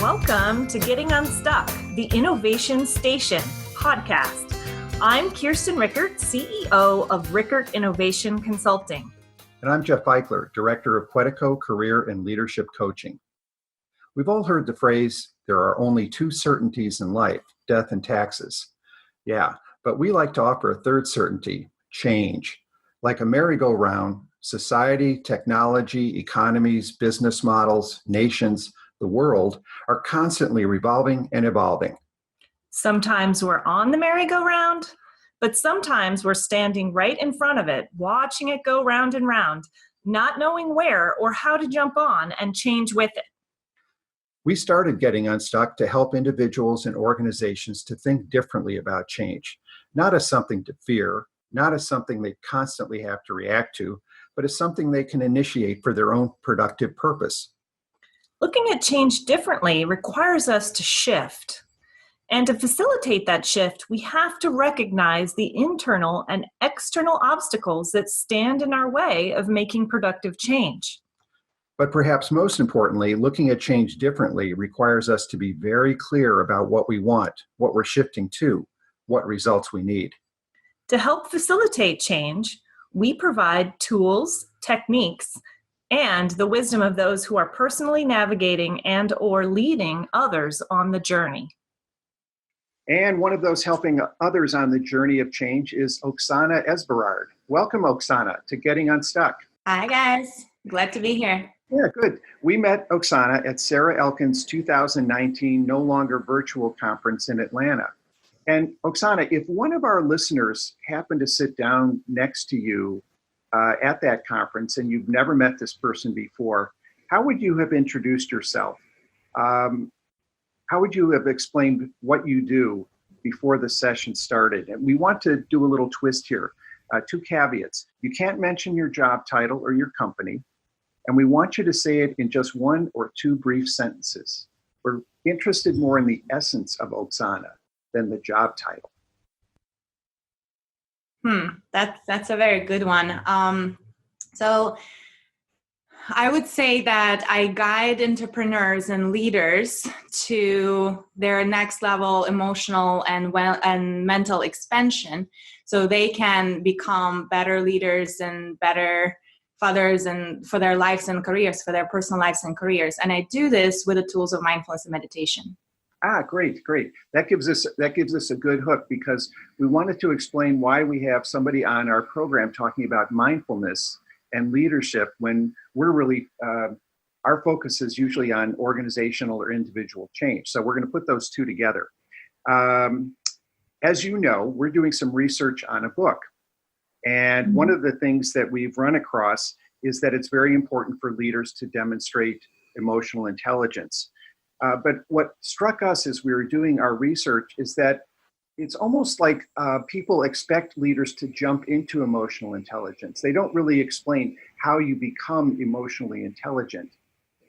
Welcome to Getting Unstuck, the Innovation Station podcast. I'm Kirsten Richert, CEO of Richert Innovation Consulting. And I'm Jeff Ikler, Director of Quetico Career and Leadership Coaching. We've all heard the phrase, there are only two certainties in life, death and taxes. Yeah, but we like to offer a third certainty, change. Like a merry-go-round, society, technology, economies, business models, nations, the world are constantly revolving and evolving. Sometimes we're on the merry-go-round, but sometimes we're standing right in front of it, watching it go round and round, not knowing where or how to jump on and change with it. We started Getting Unstuck to help individuals and organizations to think differently about change, not as something to fear, not as something they constantly have to react to, but as something they can initiate for their own productive purpose. Looking at change differently requires us to shift. And to facilitate that shift, we have to recognize the internal and external obstacles that stand in our way of making productive change. But perhaps most importantly, looking at change differently requires us to be very clear about what we want, what we're shifting to, what results we need. To help facilitate change, we provide tools, techniques, and the wisdom of those who are personally navigating and or leading others on the journey. And one of those helping others on the journey of change is Oksana Esberard. Welcome, Oksana, to Getting Unstuck. Hi, guys. Glad to be here. Yeah, good. We met Oksana at Sarah Elkin's 2019 No Longer Virtual Conference in Atlanta. And Oksana, if one of our listeners happened to sit down next to you at that conference and you've never met this person before, how would you have introduced yourself? How would you have explained what you do before the session started? And we want to do a little twist here. Two caveats. You can't mention your job title or your company, and we want you to say it in just one or two brief sentences. We're interested more in the essence of Oksana than the job title. That's a very good one. So I would say that I guide entrepreneurs and leaders to their next level emotional and mental expansion, so they can become better leaders and better fathers and for their lives and careers, for their personal lives and careers. And I do this with the tools of mindfulness and meditation. Great. That gives us a good hook, because we wanted to explain why we have somebody on our program talking about mindfulness and leadership when we're really, our focus is usually on organizational or individual change. So we're going to put those two together. As you know, we're doing some research on a book. And one of the things that we've run across is that it's very important for leaders to demonstrate emotional intelligence. But what struck us as we were doing our research is that it's almost like people expect leaders to jump into emotional intelligence. They don't really explain how you become emotionally intelligent.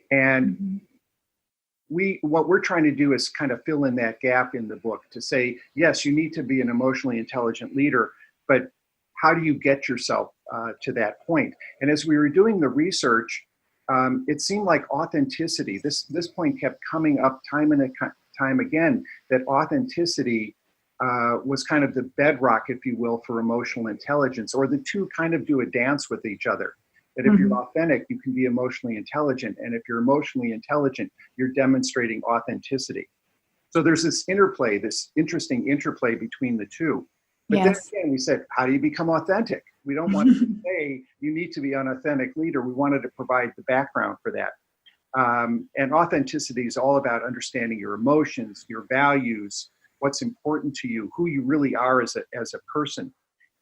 And what we're trying to do is kind of fill in that gap in the book to say, yes, you need to be an emotionally intelligent leader, but how do you get yourself to that point? And as we were doing the research, it seemed like authenticity, this point kept coming up time and time again, that authenticity was kind of the bedrock, if you will, for emotional intelligence, or the two kind of do a dance with each other. That if you're authentic, you can be emotionally intelligent. And if you're emotionally intelligent, you're demonstrating authenticity. So there's this interplay, this interesting interplay between the two. But then again, we said, how do you become authentic? We don't want to say you need to be an authentic leader. We wanted to provide the background for that. And authenticity is all about understanding your emotions, your values, what's important to you, who you really are as a person.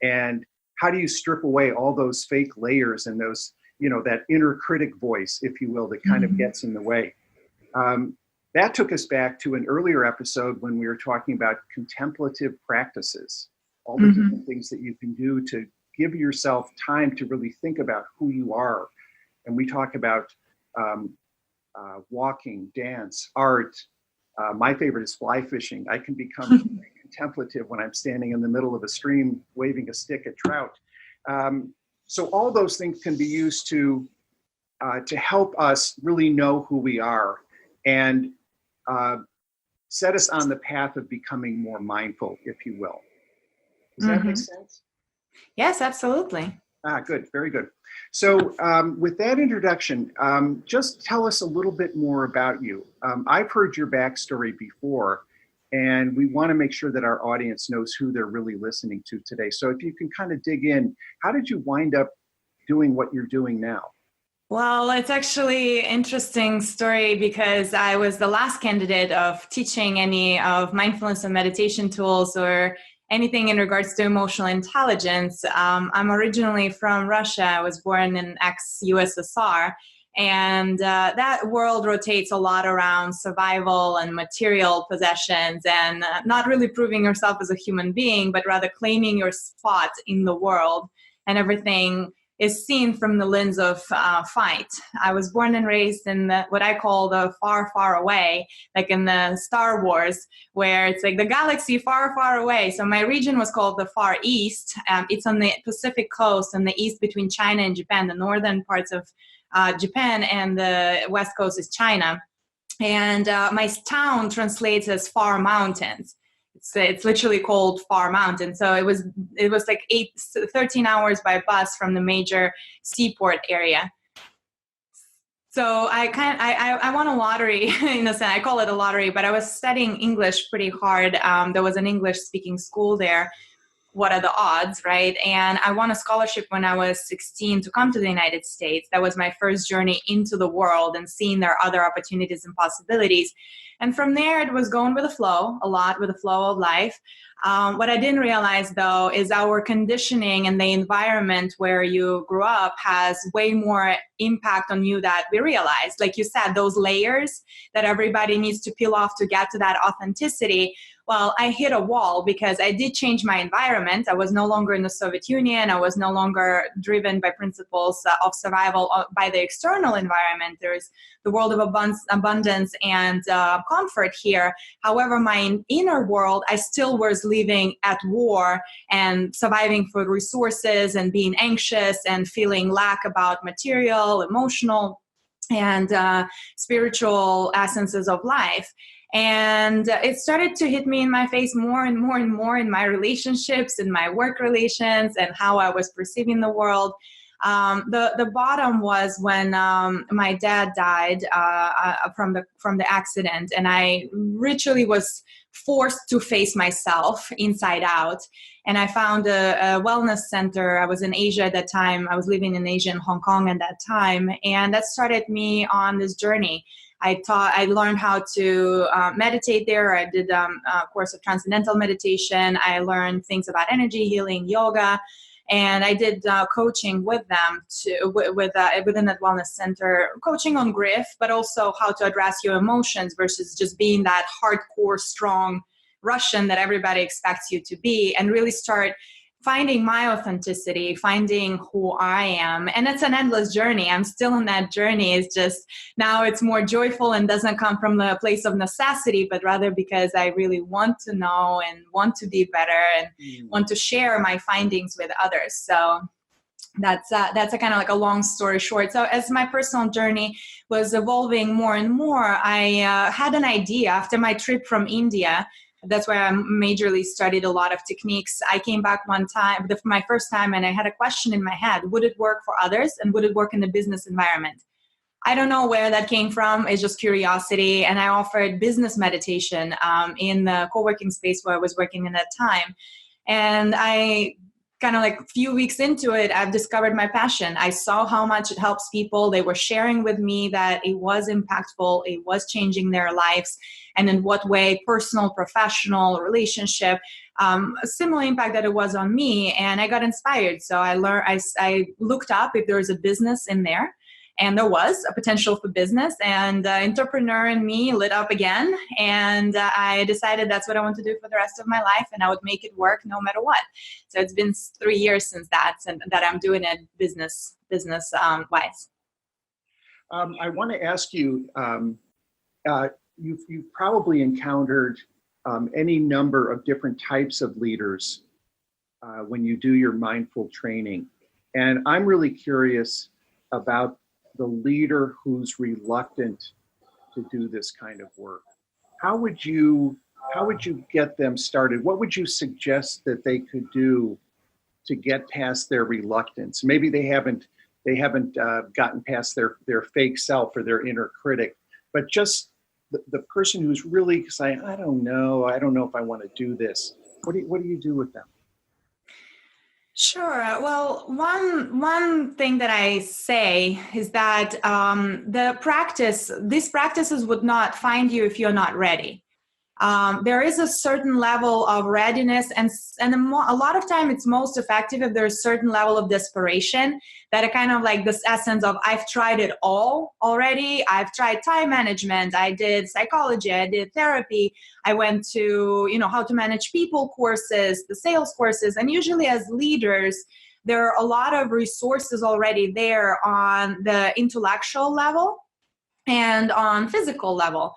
And how do you strip away all those fake layers and those, that inner critic voice, if you will, that kind of gets in the way. That took us back to an earlier episode when we were talking about contemplative practices, all the different things that you can do to give yourself time to really think about who you are. And we talk about walking, dance, art. My favorite is fly fishing. I can become contemplative when I'm standing in the middle of a stream waving a stick at trout. So all those things can be used to help us really know who we are. And set us on the path of becoming more mindful, if you will. Does that make sense? Yes, absolutely. Good. Very good. So with that introduction, just tell us a little bit more about you. I've heard your backstory before, and we want to make sure that our audience knows who they're really listening to today. So if you can kind of dig in, how did you wind up doing what you're doing now? Well, it's actually an interesting story because I was the last candidate of teaching any of mindfulness and meditation tools or anything in regards to emotional intelligence. I'm originally from Russia. I was born in ex-USSR. And that world rotates a lot around survival and material possessions and not really proving yourself as a human being, but rather claiming your spot in the world, and everything is seen from the lens of fight. I was born and raised in what I call the far, far away, like in the Star Wars, where it's like the galaxy far, far away. So my region was called the Far East. It's on the Pacific coast, on the east between China and Japan, the northern parts of Japan, and the west coast is China. And my town translates as Far Mountains. It's literally called Far Mountain. So it was like 13 hours by bus from the major seaport area. So I won a lottery in a sense. I call it a lottery, but I was studying English pretty hard. There was an English speaking school there. What are the odds, right? And I won a scholarship when I was 16 to come to the United States. That was my first journey into the world and seeing there are other opportunities and possibilities. And from there, it was going with the flow, a lot with the flow of life. What I didn't realize, though, is our conditioning and the environment where you grew up has way more impact on you that we realize. Like you said, those layers that everybody needs to peel off to get to that authenticity. Well, I hit a wall because I did change my environment. I was no longer in the Soviet Union. I was no longer driven by principles of survival by the external environment. There's the world of abundance and comfort here. However, my inner world, I still was living at war and surviving for resources and being anxious and feeling lack about material, emotional, and spiritual essences of life. And it started to hit me in my face more and more and more in my relationships, in my work relations, and how I was perceiving the world. The bottom was when my dad died from the accident, and I literally was forced to face myself inside out. And I found a wellness center. I was in Asia at that time. I was living in Asia, in Hong Kong at that time, and that started me on this journey. I learned how to meditate there. I did a course of transcendental meditation. I learned things about energy healing, yoga, and I did coaching with them within that wellness center, coaching on grief, but also how to address your emotions versus just being that hardcore, strong Russian that everybody expects you to be, and really start finding my authenticity, finding who I am. And it's an endless journey. I'm still on that journey. It's just now it's more joyful and doesn't come from the place of necessity, but rather because I really want to know and want to be better and want to share my findings with others. So that's a kind of like a long story short. So as my personal journey was evolving more and more, I had an idea after my trip from India. That's where I majorly studied a lot of techniques. I came back one time, my first time, and I had a question in my head. Would it work for others, and would it work in the business environment? I don't know where that came from. It's just curiosity. And I offered business meditation in the co-working space where I was working in that time. And I kind of like a few weeks into it, I've discovered my passion. I saw how much it helps people. They were sharing with me that it was impactful. It was changing their lives. And in what way, personal, professional, relationship, a similar impact that it was on me. And I got inspired. So I looked up if there was a business in there. And there was a potential for business, and entrepreneur in me lit up again. And I decided that's what I want to do for the rest of my life, and I would make it work no matter what. So it's been 3 years since that I'm doing it business wise. I want to ask you, you've probably encountered any number of different types of leaders when you do your mindful training. And I'm really curious about the leader who's reluctant to do this kind of work. how would you get them started? What would you suggest that they could do to get past their reluctance? Maybe they haven't gotten past their fake self or their inner critic, but just the person who's really saying, I don't know if I want to do this. What do you do with them? Sure. Well, one thing that I say is that these practices would not find you if you're not ready. There is a certain level of readiness, and a lot of time it's most effective if there's a certain level of desperation, that are kind of like this essence of, I've tried it all already. I've tried time management. I did psychology. I did therapy. I went to, how to manage people courses, the sales courses. And usually as leaders, there are a lot of resources already there on the intellectual level and on physical level,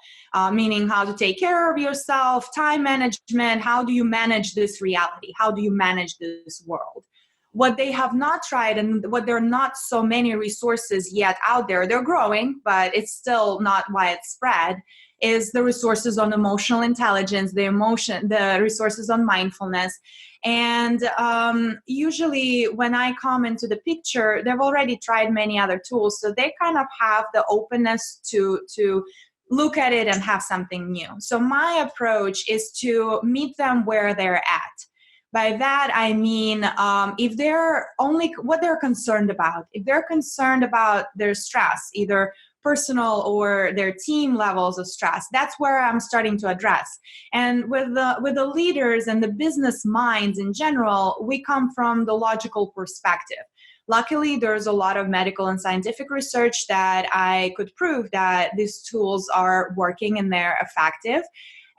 meaning how to take care of yourself, time management, how do you manage this reality? How do you manage this world? What they have not tried, and what there are not so many resources yet out there, they're growing, but it's still not widespread, is the resources on emotional intelligence, the resources on mindfulness. And usually when I come into the picture, they've already tried many other tools. So they kind of have the openness to look at it and have something new. So my approach is to meet them where they're at. By that, I mean, if they're what they're concerned about, if they're concerned about their stress, either personal or their team levels of stress, that's where I'm starting to address. And with the leaders and the business minds in general, we come from the logical perspective. Luckily, there's a lot of medical and scientific research that I could prove that these tools are working and they're effective.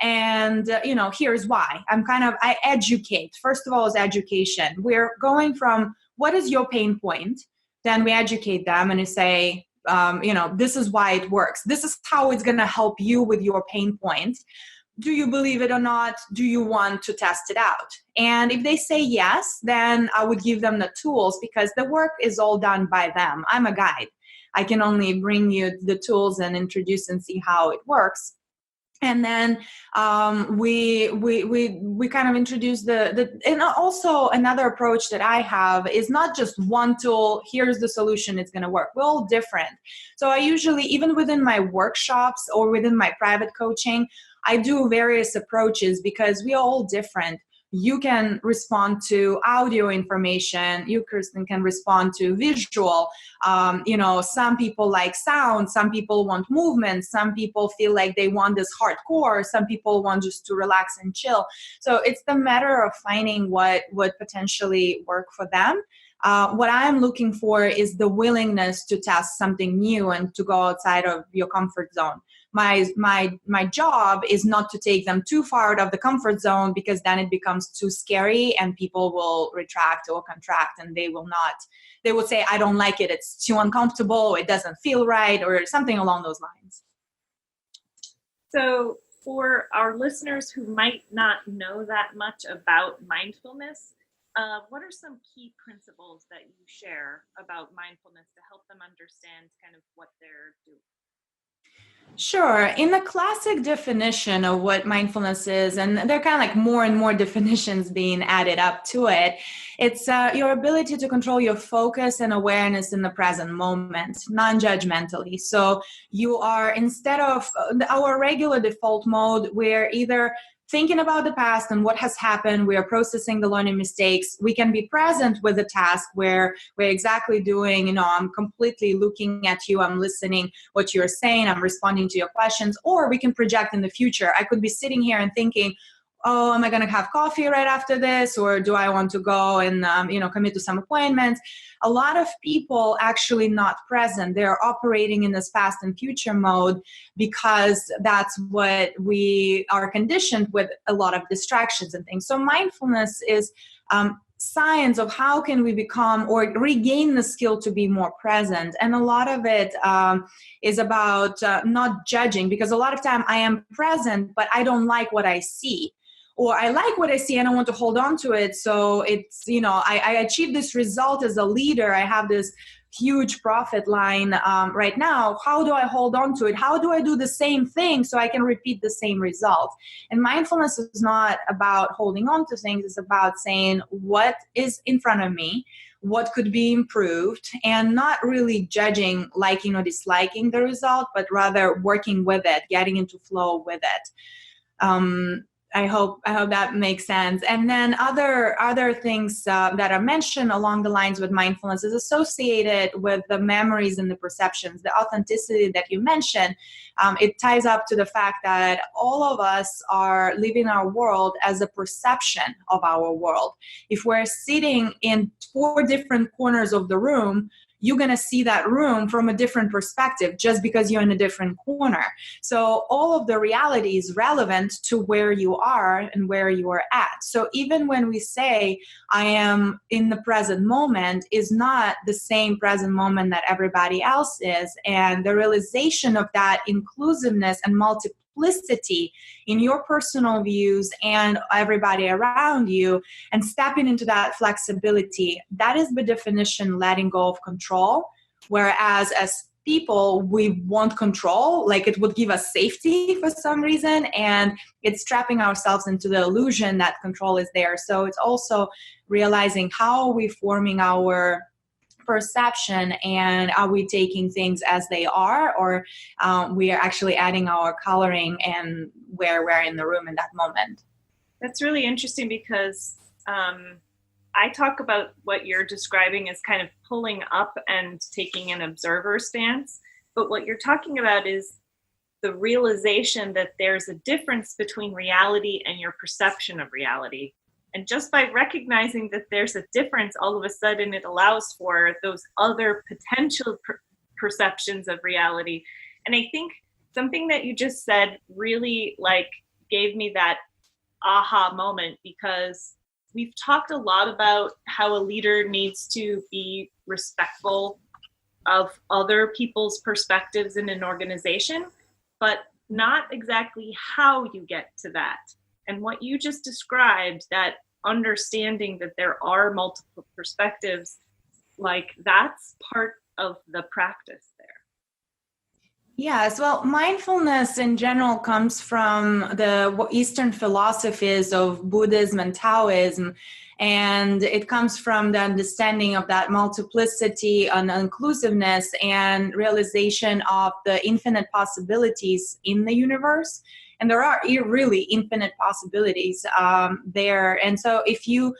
And, here's why. I educate. First of all, is education. We're going from, what is your pain point? Then we educate them and we say, this is why it works. This is how it's going to help you with your pain point. Do you believe it or not? Do you want to test it out? And if they say yes, then I would give them the tools, because the work is all done by them. I'm a guide. I can only bring you the tools and introduce and see how it works. And then we kind of introduce and also another approach that I have is not just one tool, here's the solution, it's going to work. We're all different. So I usually, even within my workshops or within my private coaching, I do various approaches, because we are all different. You can respond to audio information. You, Kirsten, can respond to visual. Some people like sound. Some people want movement. Some people feel like they want this hardcore. Some people want just to relax and chill. So it's the matter of finding what would potentially work for them. What I'm looking for is the willingness to test something new and to go outside of your comfort zone. My job is not to take them too far out of the comfort zone, because then it becomes too scary and people will retract or contract, and they will say, I don't like it, it's too uncomfortable, it doesn't feel right, or something along those lines. So for our listeners who might not know that much about mindfulness, what are some key principles that you share about mindfulness to help them understand kind of what they're doing? Sure. In the classic definition of what mindfulness is, and there are kind of like more and more definitions being added up to it, it's your ability to control your focus and awareness in the present moment, non-judgmentally. So you are, instead of our regular default mode, we're either thinking about the past and what has happened, we are processing the learning mistakes. We can be present with the task where we're exactly doing, I'm completely looking at you, I'm listening what you're saying, I'm responding to your questions, or we can project in the future. I could be sitting here and thinking, oh, am I going to have coffee right after this? Or do I want to go and, commit to some appointments? A lot of people actually not present. They're operating in this past and future mode because that's what we are conditioned with, a lot of distractions and things. So mindfulness is science of how can we become or regain the skill to be more present. And a lot of it is about not judging, because a lot of time I am present, but I don't like what I see. Or I like what I see and I want to hold on to it. So it's, I achieve this result as a leader. I have this huge profit line right now. How do I hold on to it? How do I do the same thing so I can repeat the same result? And mindfulness is not about holding on to things. It's about saying what is in front of me, what could be improved, and not really judging, liking or disliking the result, but rather working with it, getting into flow with it. I hope that makes sense. And then other things that are mentioned along the lines with mindfulness is associated with the memories and the perceptions, the authenticity that you mentioned. It ties up to the fact that all of us are living our world as a perception of our world. If we're sitting in 4 different corners of the room, you're going to see that room from a different perspective just because you're in a different corner. So all of the reality is relevant to where you are and where you are at. So even when we say I am in the present moment is not the same present moment that everybody else is. And the realization of that inclusiveness and multiplicity in your personal views and everybody around you, and stepping into that flexibility, that is the definition letting go of control. Whereas as people, we want control, like it would give us safety for some reason, and it's trapping ourselves into the illusion that control is there. So it's also realizing how are we forming our perception, and are we taking things as they are, or we are actually adding our coloring and where we're in the room in that moment. That's really interesting because I talk about what you're describing as kind of pulling up and taking an observer stance. But what you're talking about is the realization that there's a difference between reality and your perception of reality. And just by recognizing that there's a difference, all of a sudden it allows for those other potential perceptions of reality. And I think something that you just said really gave me that aha moment, because we've talked a lot about how a leader needs to be respectful of other people's perspectives in an organization, but not exactly how you get to that. And what you just described, that understanding that there are multiple perspectives, that's part of the practice there. Yes, well, mindfulness in general comes from the Eastern philosophies of Buddhism and Taoism, and it comes from the understanding of that multiplicity and inclusiveness and realization of the infinite possibilities in the universe. And there are really infinite possibilities there. And so if you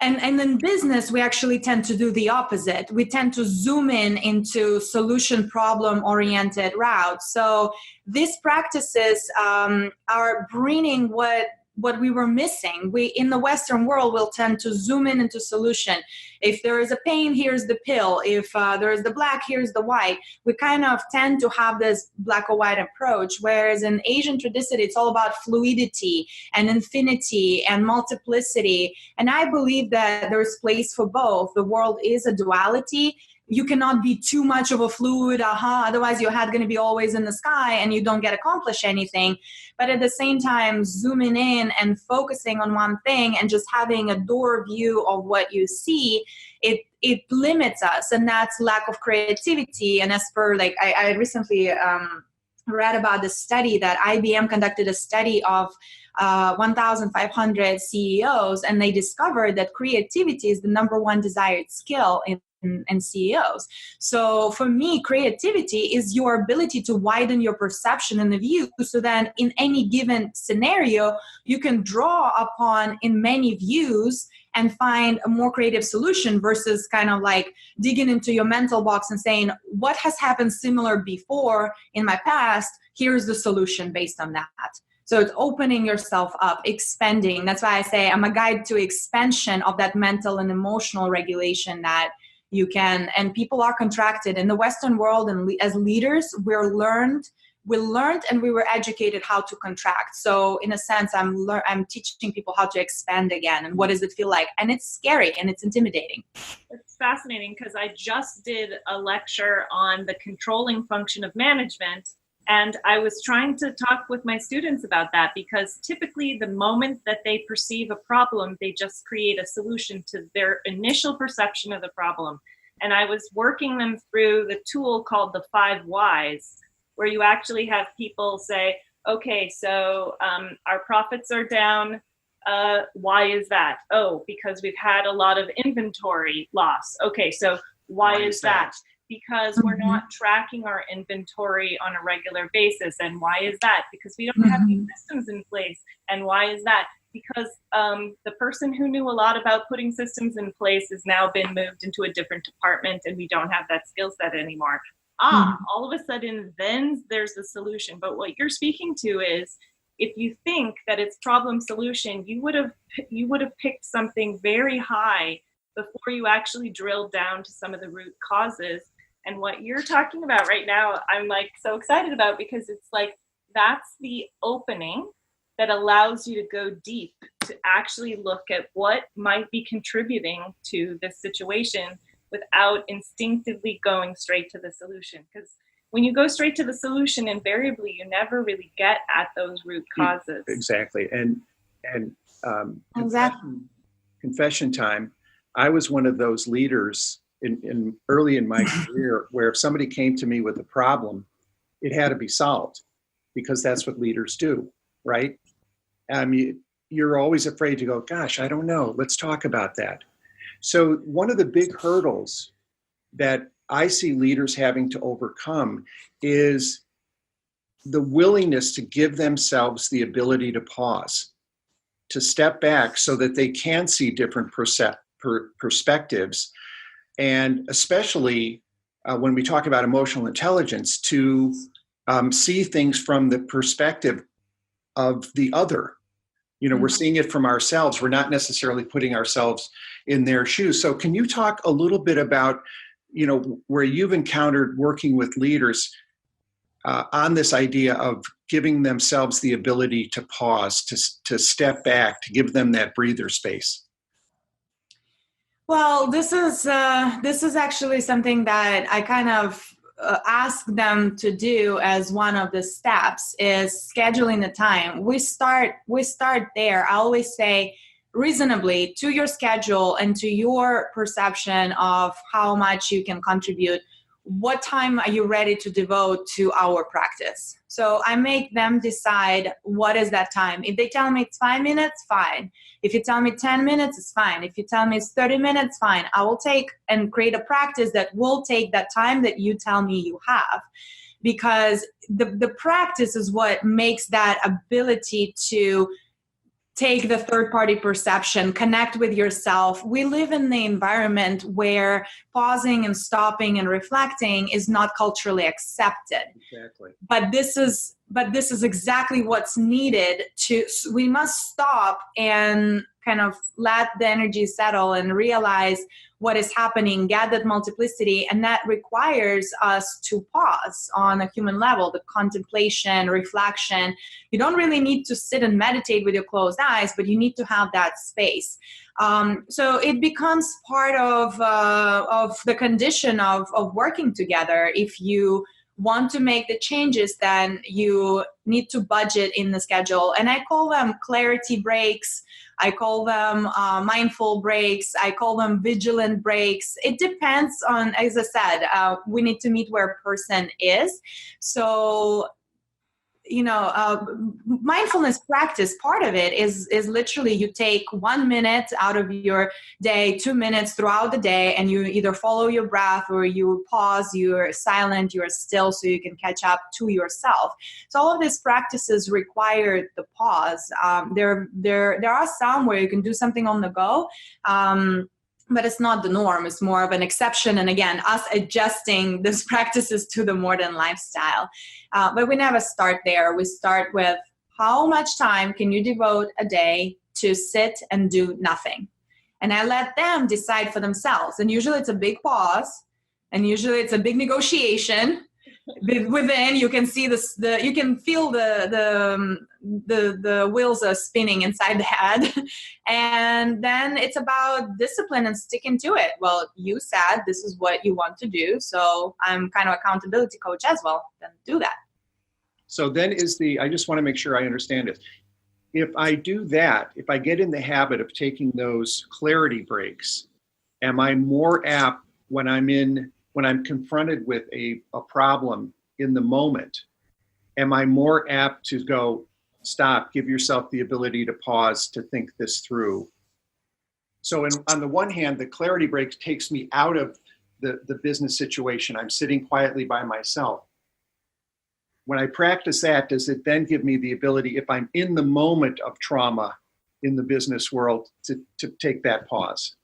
And in business, we actually tend to do the opposite. We tend to zoom in into solution problem oriented routes. So these practices are bringing what we were missing. We in the Western world will tend to zoom in into solution. If there is a pain, here's the pill. If there is the black, here's the white. We kind of tend to have this black or white approach, whereas in Asian tradition, it's all about fluidity and infinity and multiplicity. And I believe that there's place for both. The world is a duality. You cannot be too much of a fluid, otherwise your head going to be always in the sky and you don't get accomplished anything. But at the same time, zooming in and focusing on one thing and just having a door view of what you see, it limits us, and that's lack of creativity. And as per, I recently read about the study that IBM conducted a study of 1,500 CEOs, and they discovered that creativity is the number one desired skill in CEOs. So for me, creativity is your ability to widen your perception and the view, so then in any given scenario, you can draw upon in many views and find a more creative solution versus kind of digging into your mental box and saying, what has happened similar before in my past? Here's the solution based on that. So it's opening yourself up, expanding. That's why I say I'm a guide to expansion of that mental and emotional regulation that you can. And people are contracted in the Western world, and as leaders, we learned and we were educated how to contract. So in a sense, I'm teaching people how to expand again. And what does it feel like? And it's scary and it's intimidating. It's fascinating because I just did a lecture on the controlling function of management. And I was trying to talk with my students about that, because typically the moment that they perceive a problem, they just create a solution to their initial perception of the problem. And I was working them through the tool called the 5 whys, where you actually have people say, okay, so our profits are down. Why is that? Oh, because we've had a lot of inventory loss. Okay, so why is that? Because we're not tracking our inventory on a regular basis. And why is that? Because we don't have any systems in place. And why is that? Because the person who knew a lot about putting systems in place has now been moved into a different department, and we don't have that skill set anymore. All of a sudden, then there's the solution. But what you're speaking to is, if you think that it's problem solution, you would have picked something very high before you actually drilled down to some of the root causes. And what you're talking about right now, I'm like so excited about, because it's like that's the opening that allows you to go deep, to actually look at what might be contributing to this situation without instinctively going straight to the solution. Because when you go straight to the solution, invariably you never really get at those root causes. Exactly. And confession time. I was one of those leaders in early in my career where if somebody came to me with a problem, it had to be solved, because that's what leaders do, right? You're always afraid to go, gosh, I don't know. Let's talk about that. So one of the big hurdles that I see leaders having to overcome is the willingness to give themselves the ability to pause, to step back so that they can see different perspectives. And especially when we talk about emotional intelligence, to see things from the perspective of the other. We're seeing it from ourselves. We're not necessarily putting ourselves in their shoes. So can you talk a little bit about, where you've encountered working with leaders on this idea of giving themselves the ability to pause, to step back, to give them that breather space? Well, this is actually something that I kind of ask them to do as one of the steps, is scheduling the time. We start there. I always say, reasonably to your schedule and to your perception of how much you can contribute, what time are you ready to devote to our practice? So I make them decide what is that time. If they tell me it's 5 minutes, fine. If you tell me 10 minutes, it's fine. If you tell me it's 30 minutes, fine. I will take and create a practice that will take that time that you tell me you have. Because the practice is what makes that ability to take the third-party perception, connect with yourself. We live in the environment where pausing and stopping and reflecting is not culturally accepted. Exactly. But this is exactly what's needed. We must stop and kind of let the energy settle and realize what is happening, get that multiplicity, and that requires us to pause on a human level, the contemplation, reflection. You don't really need to sit and meditate with your closed eyes, but you need to have that space. So it becomes part of the condition of working together. If you want to make the changes, then you need to budget in the schedule. And I call them clarity breaks. I call them mindful breaks. I call them vigilant breaks. It depends on, as I said, we need to meet where a person is. So, mindfulness practice, part of it is literally you take 1 minute out of your day, 2 minutes throughout the day, and you either follow your breath or you pause, you're silent, you're still, so you can catch up to yourself. So all of these practices require the pause. There are some where you can do something on the go, but it's not the norm. It's more of an exception. And again, us adjusting these practices to the modern lifestyle. But we never start there. We start with how much time can you devote a day to sit and do nothing? And I let them decide for themselves. And usually it's a big pause. And usually it's a big negotiation. Within, you can see you can feel the wheels are spinning inside the head. And then it's about discipline and sticking to it. Well, you said this is what you want to do, so I'm kind of accountability coach as well. Then do that. So then I just want to make sure I understand it. If I do that, if I get in the habit of taking those clarity breaks, am I more apt when I'm confronted with a problem in the moment, am I more apt to go, stop, give yourself the ability to pause, to think this through? So on the one hand, the clarity break takes me out of the business situation. I'm sitting quietly by myself. When I practice that, does it then give me the ability, if I'm in the moment of trauma in the business world, to take that pause?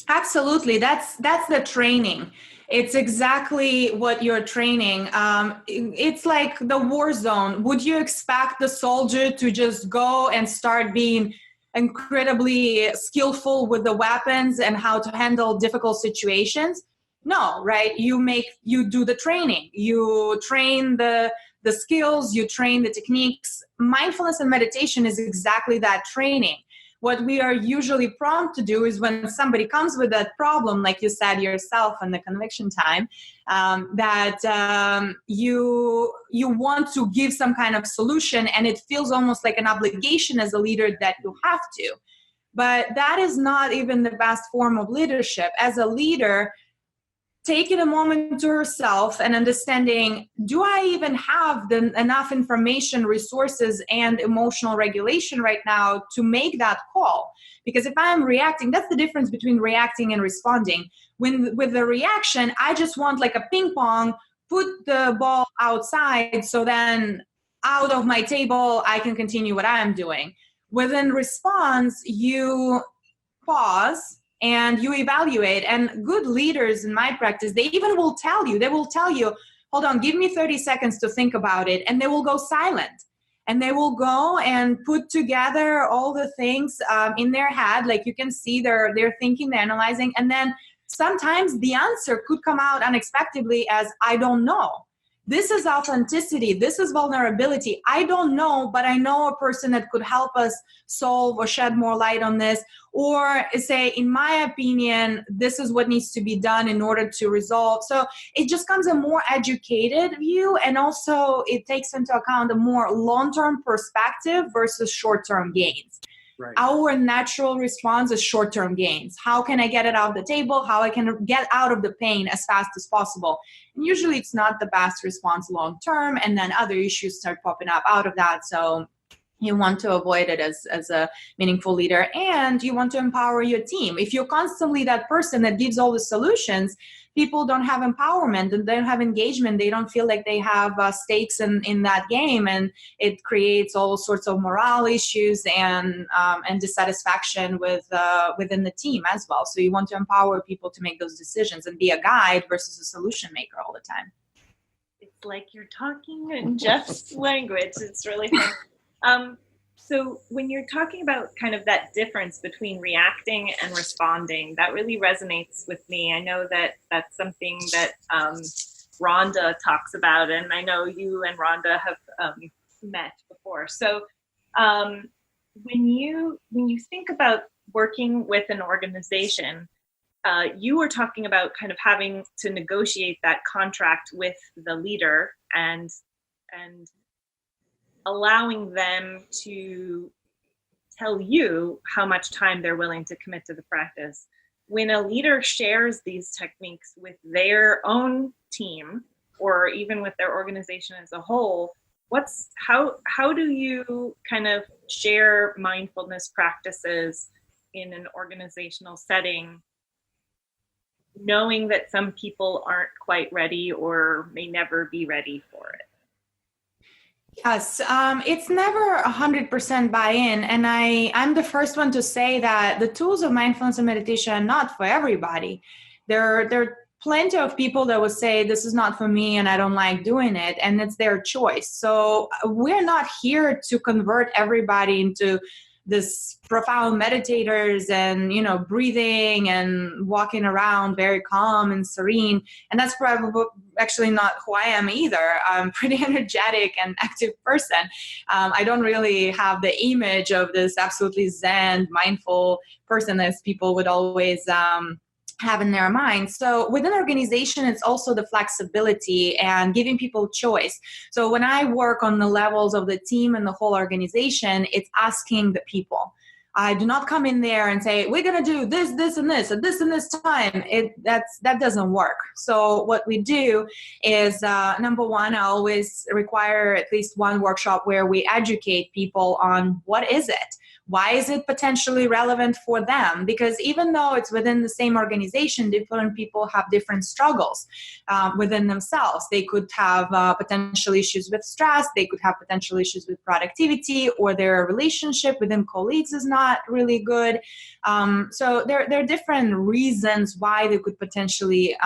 Absolutely. That's the training. It's exactly what you're training. It's like the war zone. Would you expect the soldier to just go and start being incredibly skillful with the weapons and how to handle difficult situations? No, right? You do the training. You train the skills, you train the techniques. Mindfulness and meditation is exactly that training. What we are usually prompt to do is when somebody comes with that problem, like you said yourself in the conviction time, that you want to give some kind of solution, and it feels almost like an obligation as a leader that you have to. But that is not even the best form of leadership. As a leader, taking a moment to yourself and understanding, do I even have enough information, resources, and emotional regulation right now to make that call? Because if I'm reacting, that's the difference between reacting and responding. With the reaction, I just want like a ping pong, put the ball outside, so then out of my table, I can continue what I'm doing. Within response, you pause, and you evaluate. And good leaders in my practice, they will tell you, hold on, give me 30 seconds to think about it. And they will go silent. And they will go and put together all the things in their head. Like you can see they're thinking, they're analyzing. And then sometimes the answer could come out unexpectedly as, I don't know. This is authenticity. This is vulnerability. I don't know, but I know a person that could help us solve or shed more light on this. Or say, in my opinion, this is what needs to be done in order to resolve. So it just comes a more educated view. And also it takes into account a more long-term perspective versus short-term gains. Right. Our natural response is short-term gains. How can I get it off the table? How I can get out of the pain as fast as possible? And usually it's not the best response long-term, and then other issues start popping up out of that. So you want to avoid it as a meaningful leader, and you want to empower your team. If you're constantly that person that gives all the solutions, people don't have empowerment and they don't have engagement. They don't feel like they have stakes in that game, and it creates all sorts of morale issues and dissatisfaction within the team as well. So you want to empower people to make those decisions and be a guide versus a solution maker all the time. It's like you're talking in Jeff's language. It's really fun. So when you're talking about kind of that difference between reacting and responding, that really resonates with me. I know that that's something that Rhonda talks about, and I know you and Rhonda have met before. So when you think about working with an organization, you were talking about kind of having to negotiate that contract with the leader and allowing them to tell you how much time they're willing to commit to the practice. When a leader shares these techniques with their own team or even with their organization as a whole, how do you kind of share mindfulness practices in an organizational setting, knowing that some people aren't quite ready or may never be ready for it? Yes, it's never 100% buy-in. And I'm the first one to say that the tools of mindfulness and meditation are not for everybody. There are plenty of people that will say, this is not for me and I don't like doing it. And it's their choice. So we're not here to convert everybody into this profound meditators and, breathing and walking around very calm and serene. And that's probably actually not who I am either. I'm a pretty energetic and active person. I don't really have the image of this absolutely zen, mindful person as people would always have in their mind. So within an organization, it's also the flexibility and giving people choice. So when I work on the levels of the team and the whole organization, it's asking the people. I do not come in there and say, we're going to do this, this, and this, at this and this time. That doesn't work. So what we do is, number one, I always require at least one workshop where we educate people on what is it? Why is it potentially relevant for them? Because even though it's within the same organization, different people have different struggles within themselves. They could have potential issues with stress. They could have potential issues with productivity, or their relationship within colleagues is not really good. So there are different reasons why they could potentially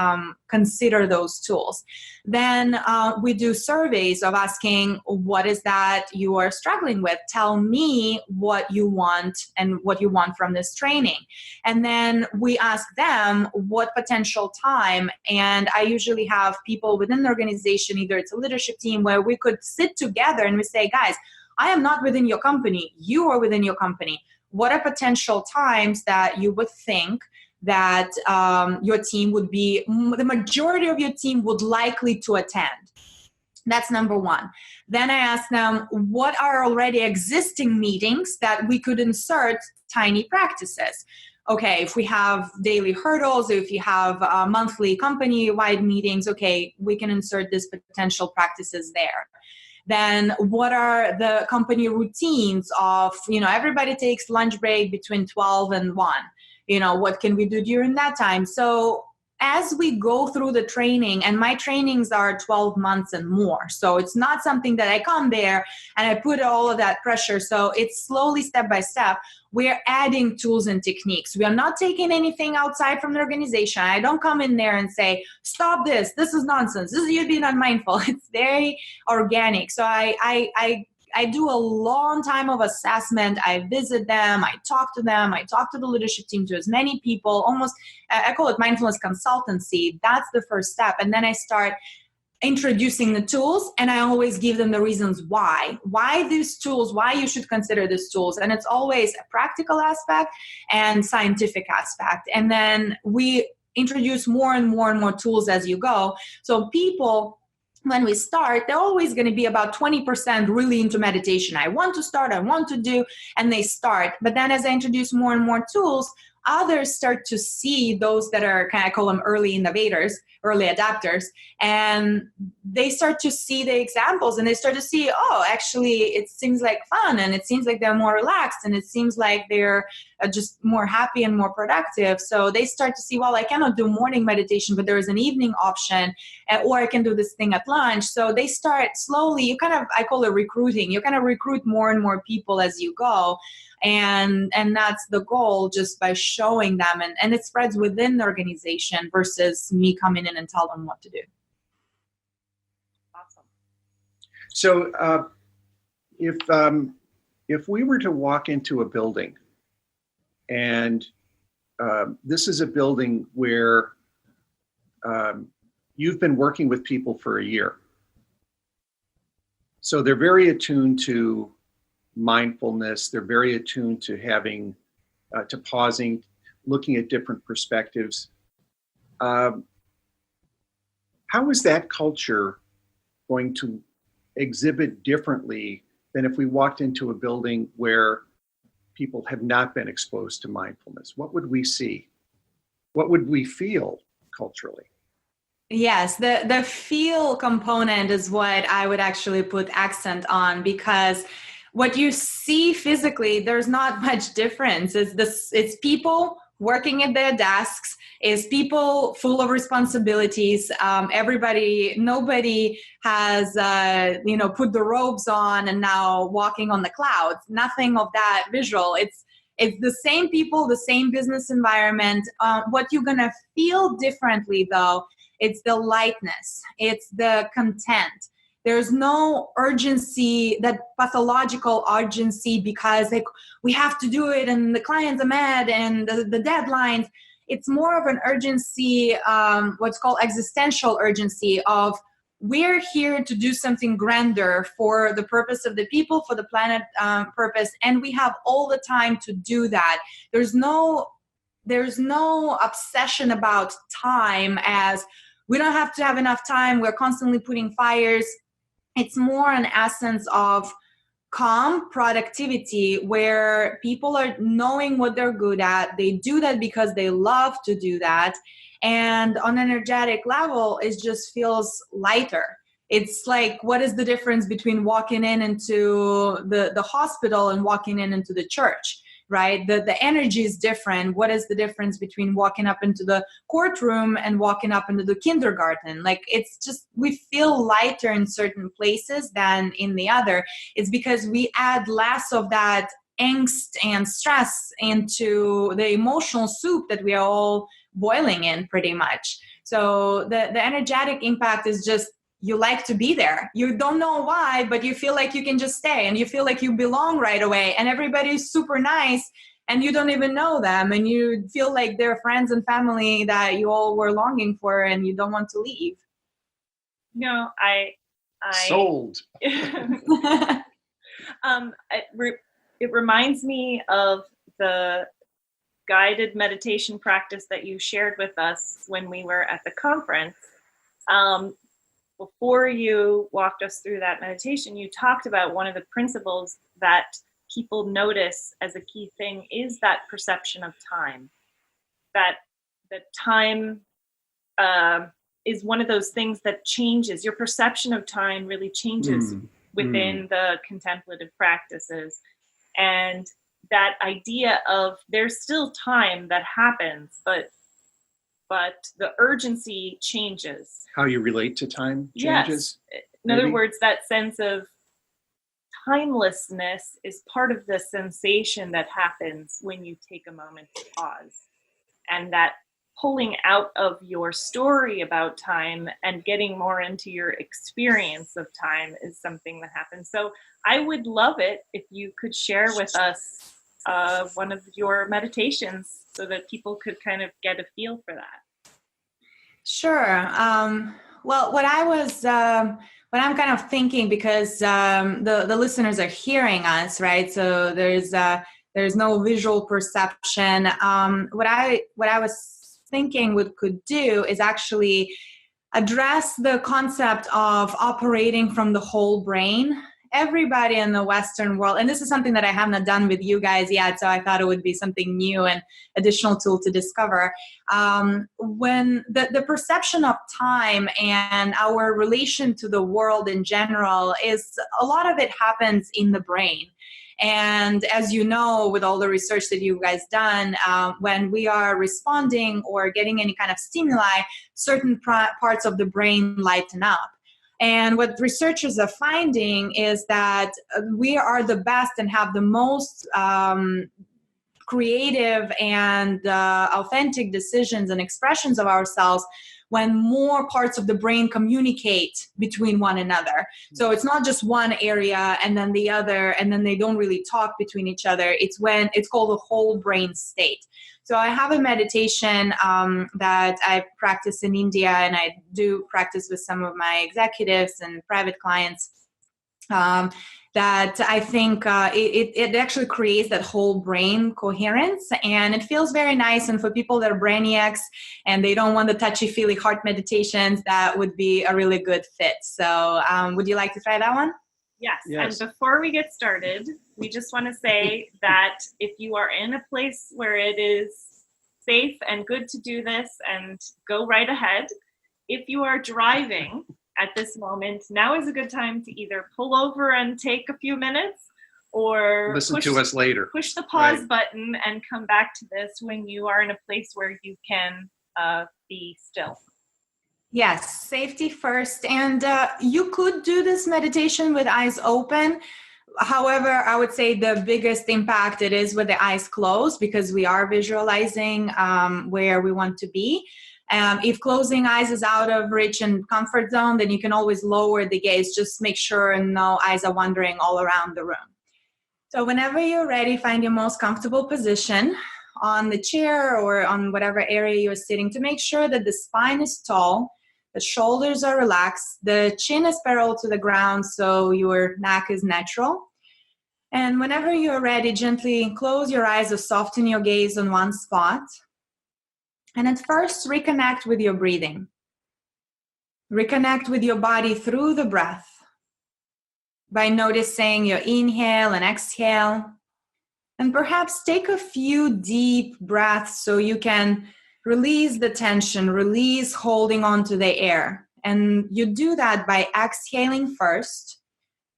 consider those tools. Then we do surveys of asking, what is that you are struggling with? Tell me what you want and what you want from this training. And then we ask them what potential time. And I usually have people within the organization, either it's a leadership team, where we could sit together and we say, guys, I am not within your company. You are within your company. What are potential times that you would think that your team would be, the majority of your team would likely to attend? That's number one. Then I ask them, what are already existing meetings that we could insert tiny practices? Okay, if we have daily hurdles, if you have monthly company-wide meetings, okay, we can insert these potential practices there. Then what are the company routines of, everybody takes lunch break between 12 and 1. What can we do during that time? So as we go through the training, and my trainings are 12 months and more, so it's not something that I come there and I put all of that pressure. So it's slowly, step by step, we're adding tools and techniques. We are not taking anything outside from the organization. I don't come in there and say, stop this is nonsense, you're being unmindful. It's very organic. So I do a long time of assessment. I visit them. I talk to them. I talk to the leadership team, to as many people, almost, I call it mindfulness consultancy. That's the first step. And then I start introducing the tools, and I always give them the reasons why these tools, why you should consider these tools. And it's always a practical aspect and scientific aspect. And then we introduce more and more and more tools as you go. So people, when we start, they're always going to be about 20% really into meditation. I want to start, I want to do, and they start. But then as I introduce more and more tools, others start to see those that are, I call them early innovators, early adapters, and they start to see the examples, and they start to see, oh, actually, it seems like fun, and it seems like they're more relaxed, and it seems like they're just more happy and more productive. So they start to see, well, I cannot do morning meditation, but there is an evening option, or I can do this thing at lunch. So they start slowly, I call it recruiting. You kind of recruit more and more people as you go. And that's the goal, just by showing them, and it spreads within the organization versus me coming in and tell them what to do. Awesome. So if we were to walk into a building, and this is a building where you've been working with people for a year, so they're very attuned to mindfulness, they're very attuned to having, to pausing, looking at different perspectives. How is that culture going to exhibit differently than if we walked into a building where people have not been exposed to mindfulness? What would we see? What would we feel culturally? Yes, the feel component is what I would actually put accent on, because what you see physically, there's not much difference. It's people working at their desks, is people full of responsibilities. Nobody has, put the robes on and now walking on the clouds. Nothing of that visual. It's the same people, the same business environment. What you're gonna feel differently though, it's the lightness, it's the content. There's no urgency, that pathological urgency, because we have to do it and the clients are mad and the deadlines. It's more of an urgency, what's called existential urgency of, we're here to do something grander for the purpose of the people, for the planet purpose, and we have all the time to do that. There's no obsession about time, as we don't have to have enough time, we're constantly putting fires. It's more an essence of calm productivity where people are knowing what they're good at. They do that because they love to do that. And on an energetic level, it just feels lighter. It's like, what is the difference between walking into the hospital and walking into the church, right? The energy is different. What is the difference between walking up into the courtroom and walking up into the kindergarten? Like, it's just, we feel lighter in certain places than in the other. It's because we add less of that angst and stress into the emotional soup that we are all boiling in pretty much. So the energetic impact is just, you like to be there. You don't know why, but you feel like you can just stay and you feel like you belong right away, and everybody's super nice and you don't even know them, and you feel like they're friends and family that you all were longing for and you don't want to leave. No, I Sold. It reminds me of the guided meditation practice that you shared with us when we were at the conference. Before you walked us through that meditation, you talked about one of the principles that people notice as a key thing is that perception of time. That time is one of those things that changes. Your perception of time really changes within the contemplative practices. And that idea of there's still time that happens, but the urgency changes. How you relate to time changes? Yes. In other words, that sense of timelessness is part of the sensation that happens when you take a moment to pause. And that pulling out of your story about time and getting more into your experience of time is something that happens. So I would love it if you could share with us one of your meditations so that people could kind of get a feel for that. Sure. Well, what I'm kind of thinking, because the listeners are hearing us, right? So there's no visual perception. What I was thinking we could do is actually address the concept of operating from the whole brain. Everybody in the Western world, and this is something that I have not done with you guys yet, so I thought it would be something new and additional tool to discover. When the perception of time and our relation to the world in general is, a lot of it happens in the brain. And as you know, with all the research that you guys done, when we are responding or getting any kind of stimuli, certain parts of the brain lighten up. And what researchers are finding is that we are the best and have the most creative and authentic decisions and expressions of ourselves when more parts of the brain communicate between one another. So it's not just one area and then the other, and then they don't really talk between each other. It's called the whole brain state. So I have a meditation that I practice in India, and I do practice with some of my executives and private clients, that I think it actually creates that whole brain coherence, and it feels very nice. And for people that are brainiacs and they don't want the touchy-feely heart meditations, that would be a really good fit. So would you like to try that one? Yes. Yes. And before we get started, we just want to say that if you are in a place where it is safe and good to do this, and go right ahead. If you are driving at this moment, now is a good time to either pull over and take a few minutes, or listen to us later. Push the pause button and come back to this when you are in a place where you can be still. Yes, safety first. And you could do this meditation with eyes open. However, I would say the biggest impact it is with the eyes closed, because we are visualizing where we want to be. If closing eyes is out of reach and comfort zone, then you can always lower the gaze. Just make sure no eyes are wandering all around the room. So whenever you're ready, find your most comfortable position on the chair or on whatever area you're sitting, to make sure that the spine is tall, the shoulders are relaxed, the chin is parallel to the ground, so your neck is natural. And whenever you're ready, gently close your eyes or soften your gaze on one spot. And at first, reconnect with your breathing. Reconnect with your body through the breath. by noticing your inhale and exhale. And perhaps take a few deep breaths so you can release the tension, release holding on to the air. And you do that by exhaling first,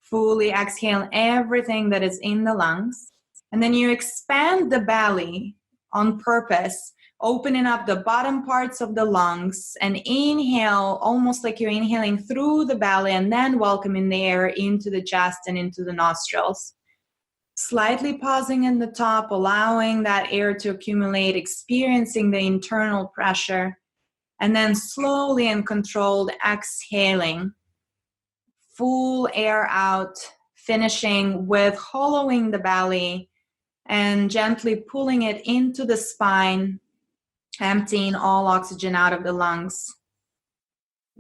fully exhale everything that is in the lungs. And then you expand the belly on purpose, opening up the bottom parts of the lungs, and inhale almost like you're inhaling through the belly and then welcoming the air into the chest and into the nostrils. Slightly pausing in the top, allowing that air to accumulate, experiencing the internal pressure, and then slowly and controlled exhaling, full air out, finishing with hollowing the belly and gently pulling it into the spine, emptying all oxygen out of the lungs.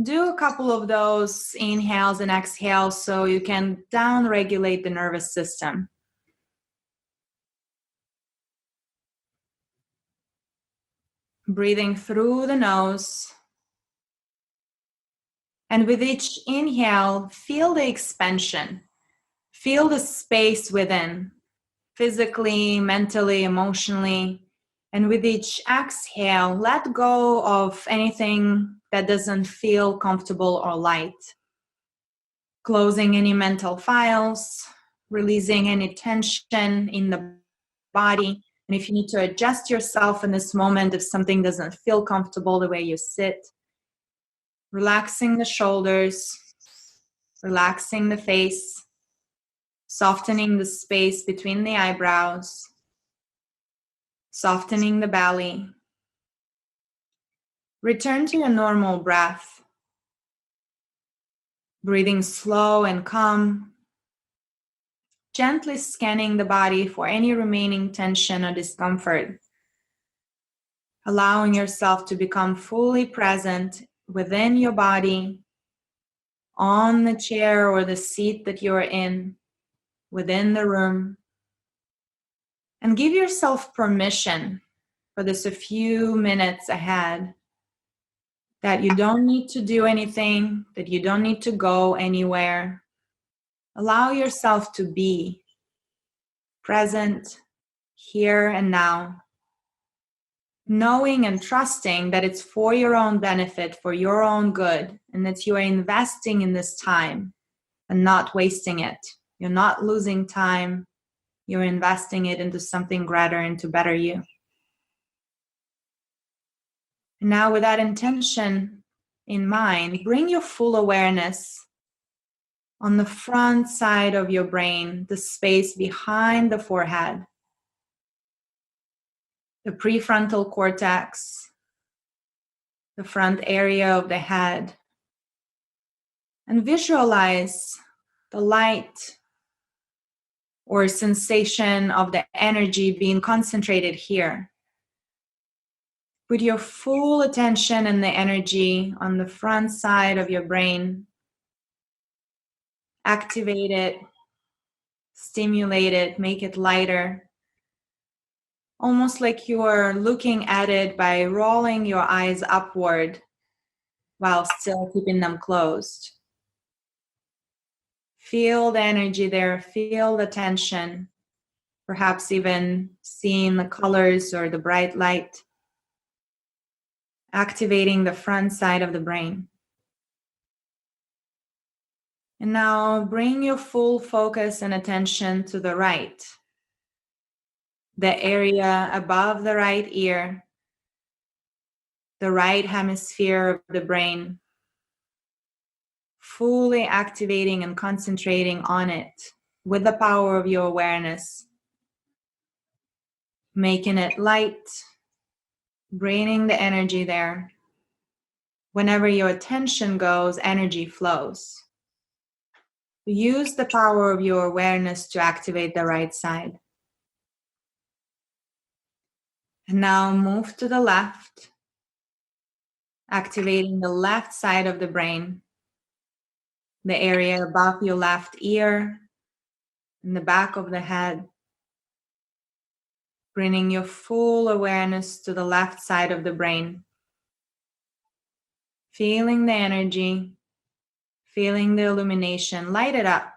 Do a couple of those inhales and exhales so you can down-regulate the nervous system. Breathing through the nose. And with each inhale, feel the expansion. Feel the space within, physically, mentally, emotionally. And with each exhale, let go of anything that doesn't feel comfortable or light. Closing any mental files, releasing any tension in the body. And if you need to adjust yourself in this moment, if something doesn't feel comfortable the way you sit, relaxing the shoulders, relaxing the face, softening the space between the eyebrows, softening the belly. Return to your normal breath, breathing slow and calm, gently scanning the body for any remaining tension or discomfort, allowing yourself to become fully present within your body, on the chair or the seat that you're in, within the room. And give yourself permission for this a few minutes ahead, that you don't need to do anything, that you don't need to go anywhere. Allow yourself to be present here and now, knowing and trusting that it's for your own benefit, for your own good, and that you are investing in this time and not wasting it. You're not losing time. You're investing it into something greater, into better you. And now with that intention in mind, bring your full awareness on the front side of your brain, the space behind the forehead, the prefrontal cortex, the front area of the head, and visualize the light or sensation of the energy being concentrated here. Put your full attention and the energy on the front side of your brain. Activate it, stimulate it, make it lighter. Almost like you're looking at it by rolling your eyes upward while still keeping them closed. Feel the energy there, feel the tension, perhaps even seeing the colors or the bright light. Activating the front side of the brain. And now bring your full focus and attention to the right, the area above the right ear, the right hemisphere of the brain, fully activating and concentrating on it with the power of your awareness, making it light, bringing the energy there. Whenever your attention goes, energy flows. Use the power of your awareness to activate the right side. And now move to the left, activating the left side of the brain, the area above your left ear, and the back of the head. Bringing your full awareness to the left side of the brain. Feeling the energy, feeling the illumination, light it up.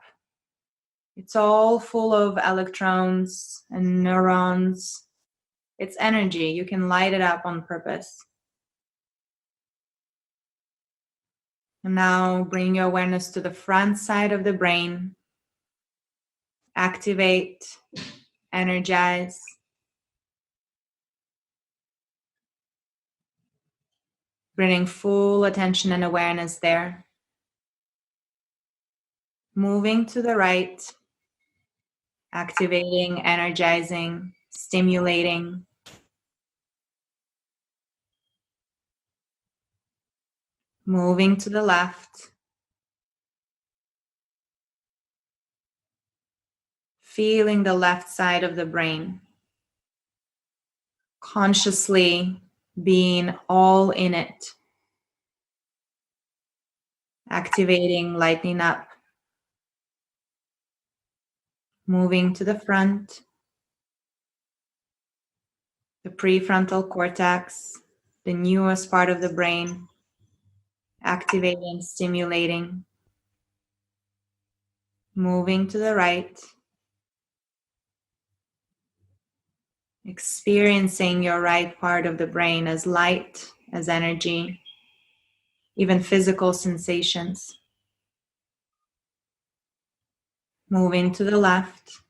It's all full of electrons and neurons. It's energy. You can light it up on purpose. And now bring your awareness to the front side of the brain. Activate, energize. Bringing full attention and awareness there. Moving to the right. Activating, energizing, stimulating. Moving to the left. Feeling the left side of the brain. Consciously being all in it. Activating, lightening up. Moving to the front. The prefrontal cortex, the newest part of the brain. Activating, stimulating. Moving to the right. Experiencing your right part of the brain as light, as energy, even physical sensations. Moving to the left.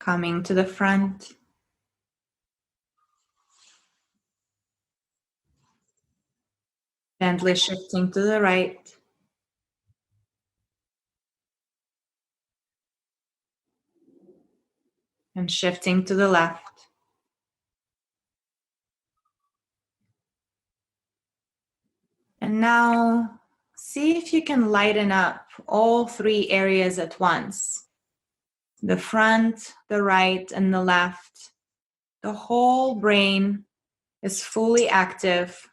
Coming to the front. Gently shifting to the right. And shifting to the left. And now see if you can lighten up all three areas at once. The front, the right, and the left. The whole brain is fully active,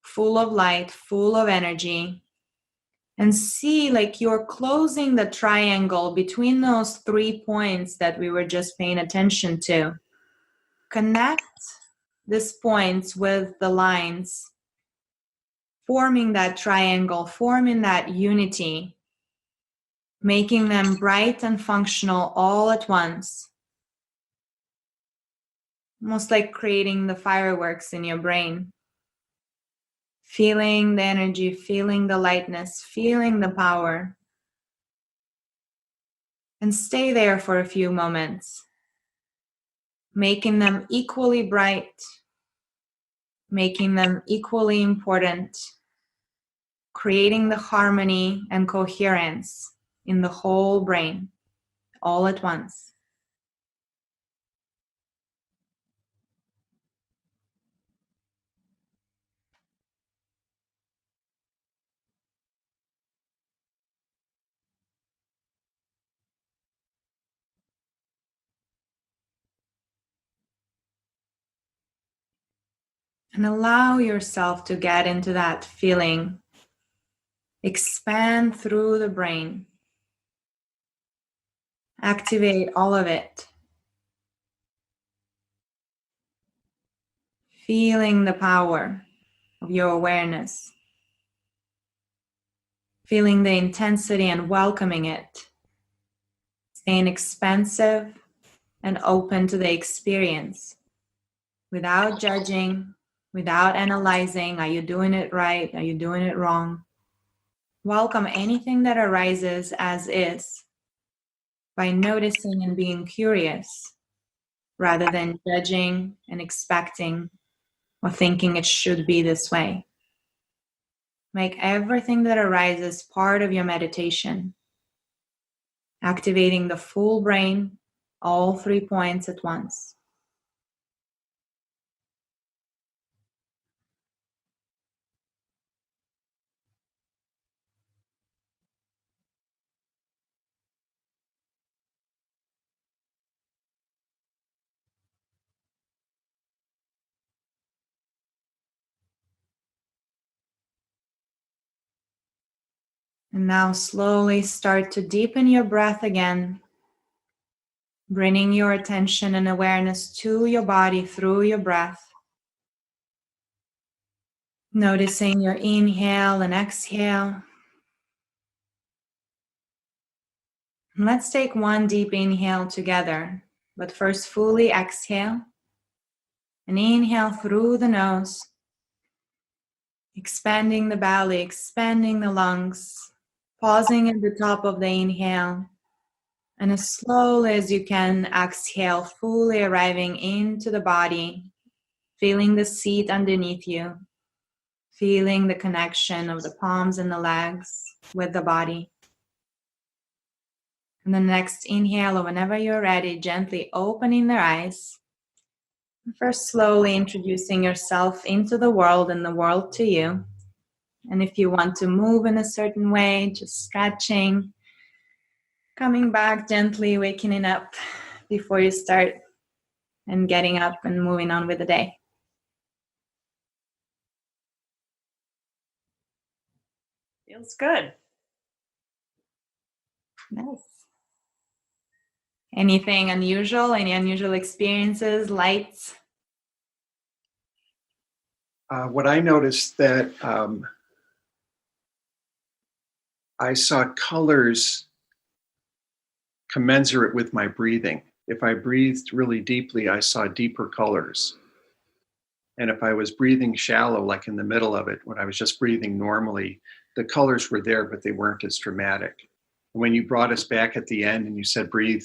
full of light, full of energy. And see like you're closing the triangle between those 3 points that we were just paying attention to. Connect these points with the lines, forming that triangle, forming that unity, making them bright and functional all at once. Almost like creating the fireworks in your brain. Feeling the energy, feeling the lightness, feeling the power. And stay there for a few moments, making them equally bright, making them equally important, creating the harmony and coherence in the whole brain, all at once. And allow yourself to get into that feeling. Expand through the brain. Activate all of it. Feeling the power of your awareness. Feeling the intensity and welcoming it. Staying expansive and open to the experience. Without judging, without analyzing, are you doing it right? Are you doing it wrong? Welcome anything that arises as is by noticing and being curious rather than judging and expecting or thinking it should be this way. Make everything that arises part of your meditation, activating the full brain, all 3 points at once. And now slowly start to deepen your breath again, bringing your attention and awareness to your body through your breath. Noticing your inhale and exhale. Let's take one deep inhale together, but first fully exhale. And inhale through the nose, expanding the belly, expanding the lungs, pausing at the top of the inhale. And as slowly as you can, exhale, fully arriving into the body, feeling the seat underneath you, feeling the connection of the palms and the legs with the body. And the next inhale, or whenever you're ready, gently opening their eyes. First, slowly introducing yourself into the world and the world to you. And if you want to move in a certain way, just stretching, coming back gently, waking up before you start and getting up and moving on with the day. Feels good. Nice. Anything unusual? Any unusual experiences, lights? What I noticed that I saw colors commensurate with my breathing. If I breathed really deeply, I saw deeper colors. And if I was breathing shallow, like in the middle of it, when I was just breathing normally, the colors were there, but they weren't as dramatic. When you brought us back at the end and you said breathe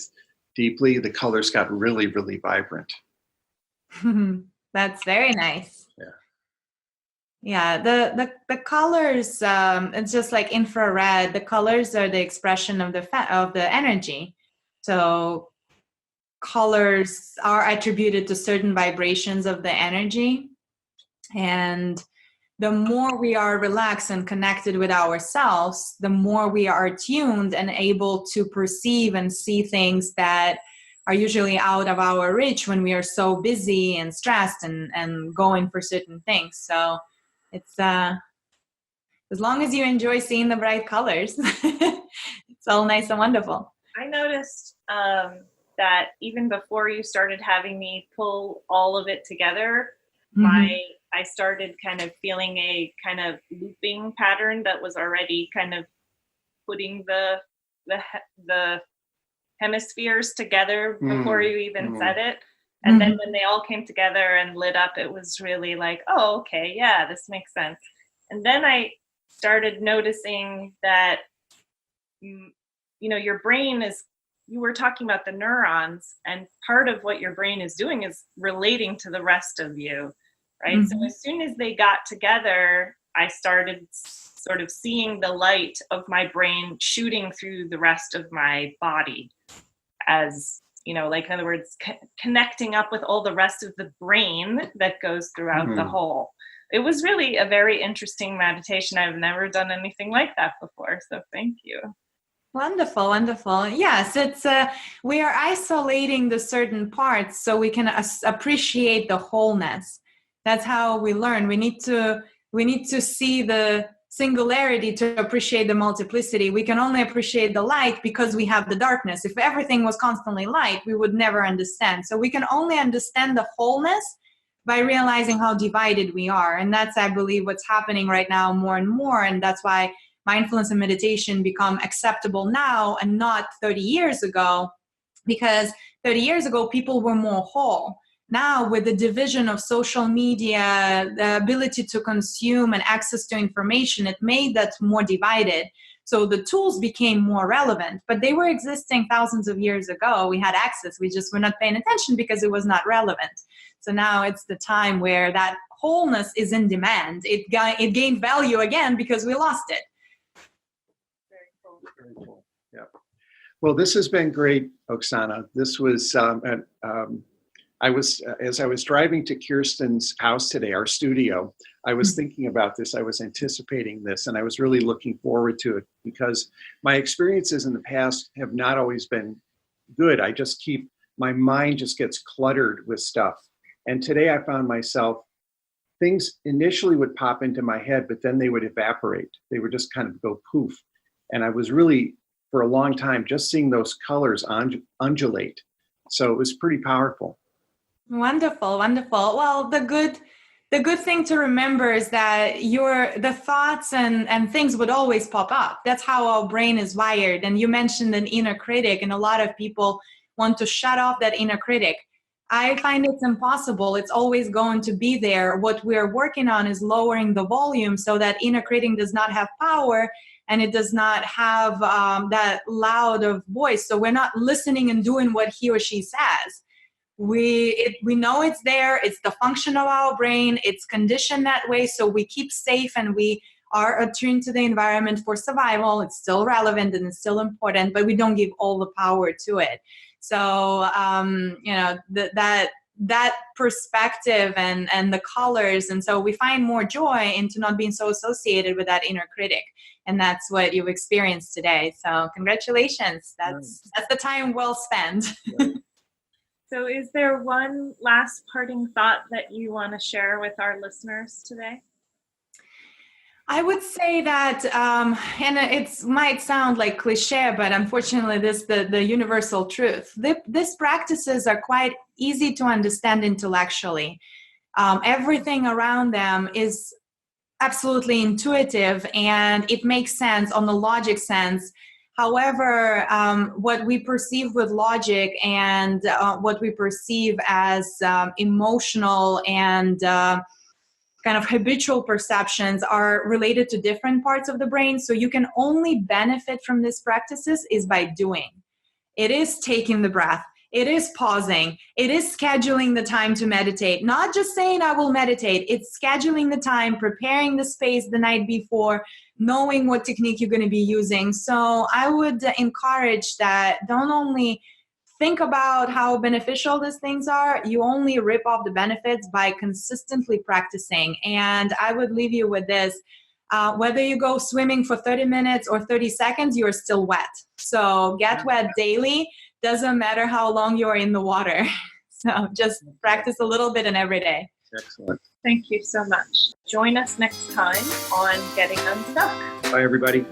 deeply, the colors got really, really vibrant. That's very nice. Yeah. Yeah, the colors, it's just like infrared. The colors are the expression of the energy. So colors are attributed to certain vibrations of the energy. And the more we are relaxed and connected with ourselves, the more we are attuned and able to perceive and see things that are usually out of our reach when we are so busy and stressed and going for certain things. So it's as long as you enjoy seeing the bright colors, it's all nice and wonderful. I noticed that even before you started having me pull all of it together, I started kind of feeling a kind of looping pattern that was already kind of putting the hemispheres together before you even said it. And then when they all came together and lit up, it was really like, oh, okay, yeah, this makes sense. And then I started noticing that, your brain you were talking about the neurons, and part of what your brain is doing is relating to the rest of you, right? So as soon as they got together, I started sort of seeing the light of my brain shooting through the rest of my body as, like in other words, connecting up with all the rest of the brain that goes throughout the whole. It was really a very interesting meditation. I've never done anything like that before. So thank you. Wonderful, wonderful. Yes, it's we are isolating the certain parts so we can appreciate the wholeness. That's how we learn. We need to see the singularity to appreciate the multiplicity. We can only appreciate the light because we have the darkness. If everything was constantly light, we would never understand. So we can only understand the wholeness by realizing how divided we are. And that's, I believe, what's happening right now more and more. And that's why mindfulness and meditation become acceptable now and not 30 years ago, because 30 years ago, people were more whole. Now, with the division of social media, the ability to consume and access to information, it made that more divided. So the tools became more relevant, but they were existing thousands of years ago. We had access. We just were not paying attention because it was not relevant. So now it's the time where that wholeness is in demand. It gained value again because we lost it. Very cool. Very cool. Yeah. Well, this has been great, Oksana. This was, as I was driving to Kirsten's house today, our studio, I was thinking about this. I was anticipating this, and I was really looking forward to it because my experiences in the past have not always been good. My mind just gets cluttered with stuff. And today I found myself, things initially would pop into my head, but then they would evaporate. They would just kind of go poof. And I was really, for a long time, just seeing those colors undulate. So it was pretty powerful. Wonderful, wonderful. Well, the the good thing to remember is that the thoughts and things would always pop up. That's how our brain is wired. And you mentioned an inner critic, and a lot of people want to shut off that inner critic. I find it's impossible. It's always going to be there. What we're working on is lowering the volume so that inner critic does not have power and it does not have that loud of voice. So we're not listening and doing what he or she says. We know it's there. It's the function of our brain. It's conditioned that way. So we keep safe and we are attuned to the environment for survival. It's still relevant and it's still important, but we don't give all the power to it. So, that perspective and the colors. And so we find more joy into not being so associated with that inner critic. And that's what you've experienced today. So congratulations. That's the time well spent. So is there one last parting thought that you want to share with our listeners today? I would say that, and it might sound like cliche, but unfortunately, this the universal truth. These practices are quite easy to understand intellectually. Everything around them is absolutely intuitive, and it makes sense on the logic sense. However, what we perceive with logic and what we perceive as emotional and kind of habitual perceptions are related to different parts of the brain. So you can only benefit from these practices is by doing. It is taking the breath. It is pausing. It is scheduling the time to meditate. Not just saying I will meditate. It's scheduling the time, preparing the space the night before, knowing what technique you're going to be using. So I would encourage that don't only think about how beneficial these things are, you only rip off the benefits by consistently practicing. And I would leave you with this. Whether you go swimming for 30 minutes or 30 seconds, you're still wet. So get wet daily. Doesn't matter how long you're in the water. So just practice a little bit and every day. Excellent. Thank you so much. Join us next time on Getting Unstuck. Bye, everybody.